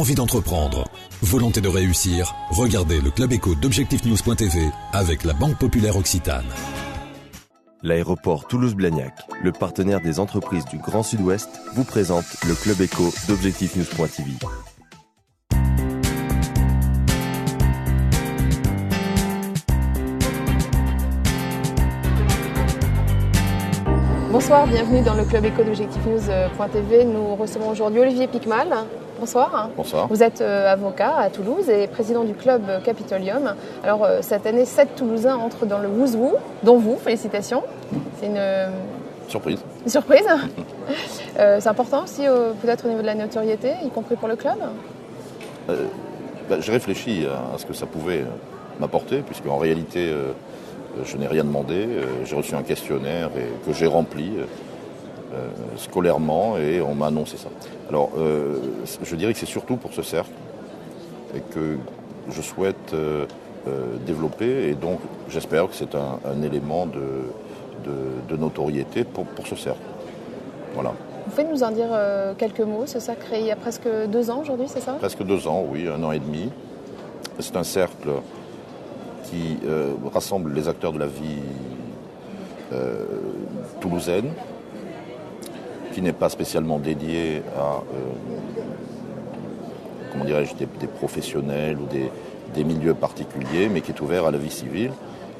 Envie d'entreprendre, volonté de réussir, regardez le Club Éco d'Objectifnews.tv avec la Banque Populaire Occitane. L'aéroport Toulouse-Blagnac, le partenaire des entreprises du Grand Sud-Ouest, vous présente le Club Éco d'Objectifnews.tv. Bonsoir, bienvenue dans le Club Éco d'Objectifnews.tv. Nous recevons aujourd'hui Olivier Picmal. Bonsoir. Bonsoir. Vous êtes avocat à Toulouse et président du club Capitolium. Alors cette année, 7 Toulousains entrent dans le Who's Who, dont vous, félicitations. C'est une surprise. Une surprise. C'est important aussi peut-être au niveau de la notoriété, y compris pour le club. J'ai réfléchi à ce que ça pouvait m'apporter, puisque en réalité, je n'ai rien demandé. J'ai reçu un questionnaire que j'ai rempli scolairement et on m'a annoncé ça. Alors, je dirais que c'est surtout pour ce cercle et que je souhaite développer, et donc j'espère que c'est un élément de notoriété pour ce cercle. Voilà. Vous pouvez nous en dire quelques mots? Ce cercle créé il y a presque 2 ans aujourd'hui, c'est ça? Presque 2 ans, oui, 1 an et demi. C'est un cercle qui rassemble les acteurs de la vie toulousaine, qui n'est pas spécialement dédié à des professionnels ou des milieux particuliers, mais qui est ouvert à la vie civile.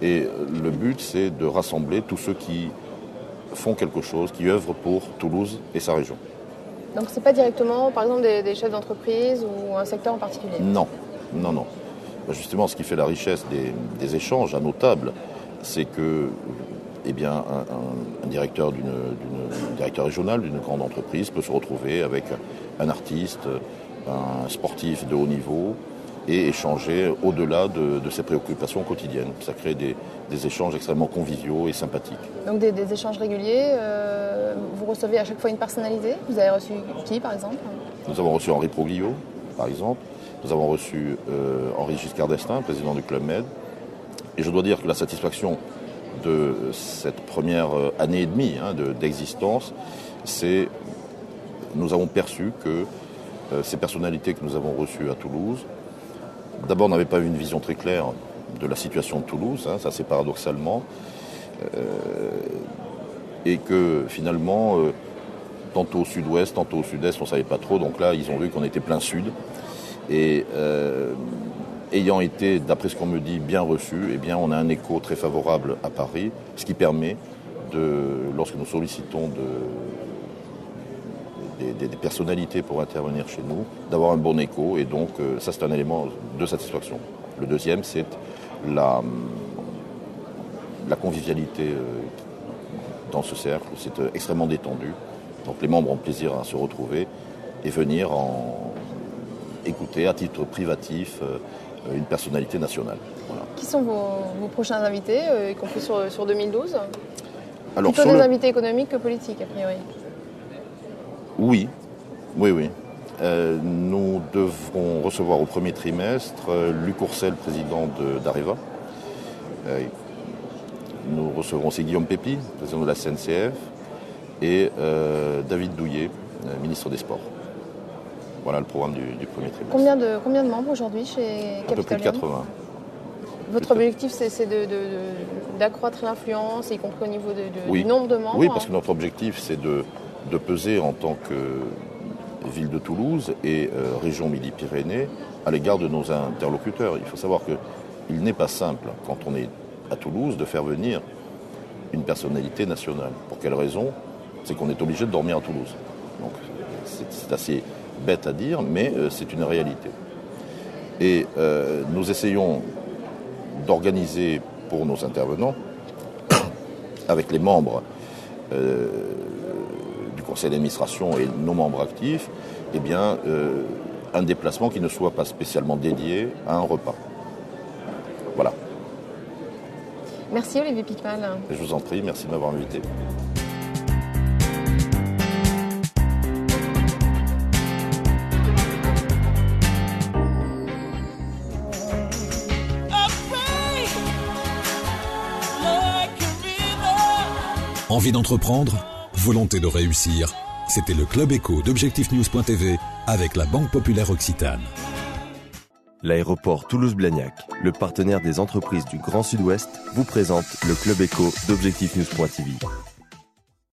Et le but, c'est de rassembler tous ceux qui font quelque chose, qui œuvrent pour Toulouse et sa région. Donc c'est pas directement, par exemple, des chefs d'entreprise ou un secteur en particulier? Non. Justement, ce qui fait la richesse des échanges à nos tables, c'est que un directeur directeur régional d'une grande entreprise peut se retrouver avec un artiste, un sportif de haut niveau et échanger au-delà de ses préoccupations quotidiennes. Ça crée des échanges extrêmement conviviaux et sympathiques. Donc des échanges réguliers, vous recevez à chaque fois une personnalité? Vous avez reçu qui, par exemple? Nous avons reçu Henri Proglio, par exemple. Nous avons reçu Henri Giscard d'Estaing, président du Club Med. Et je dois dire que la satisfaction de cette première année et demie d'existence, c'est nous avons perçu que ces personnalités que nous avons reçues à Toulouse, d'abord n'avaient pas eu une vision très claire de la situation de Toulouse, ça c'est paradoxalement, et que finalement, tantôt au sud-ouest, tantôt au sud-est, on ne savait pas trop, donc là ils ont vu qu'on était plein sud. Et ayant été, d'après ce qu'on me dit, bien reçu, on a un écho très favorable à Paris, ce qui permet, lorsque nous sollicitons des personnalités pour intervenir chez nous, d'avoir un bon écho. Et donc, ça, c'est un élément de satisfaction. Le deuxième, c'est la convivialité dans ce cercle. C'est extrêmement détendu. Donc, les membres ont plaisir à se retrouver et venir écouter à titre privatif une personnalité nationale. Voilà. Qui sont vos prochains invités, y compris sur 2012? Alors, plutôt des invités économiques que politiques, a priori. Oui. Nous devrons recevoir au premier trimestre Luc Courcel, président d'Areva. Nous recevrons aussi Guillaume Pépi, président de la SNCF, et David Douillet, ministre des Sports. Voilà le programme du premier trimestre. Combien de membres aujourd'hui chez Capitolium? Un peu plus de 80. Votre objectif, c'est d'accroître l'influence, y compris au niveau du nombre de membres? Oui, parce que notre objectif, c'est de peser en tant que ville de Toulouse et région Midi-Pyrénées à l'égard de nos interlocuteurs. Il faut savoir qu'il n'est pas simple, quand on est à Toulouse, de faire venir une personnalité nationale. Pour quelle raison? C'est qu'on est obligé de dormir à Toulouse. Donc c'est assez bête à dire, mais c'est une réalité. Et nous essayons d'organiser pour nos intervenants, avec les membres du conseil d'administration et nos membres actifs, un déplacement qui ne soit pas spécialement dédié à un repas. Voilà. Merci Olivier Picmal. Je vous en prie, merci de m'avoir invité. Envie d'entreprendre? Volonté de réussir? C'était le Club Éco d'Objectif News.tv avec la Banque Populaire Occitane. L'aéroport Toulouse-Blagnac, le partenaire des entreprises du Grand Sud-Ouest, vous présente le Club Éco d'Objectif News.tv.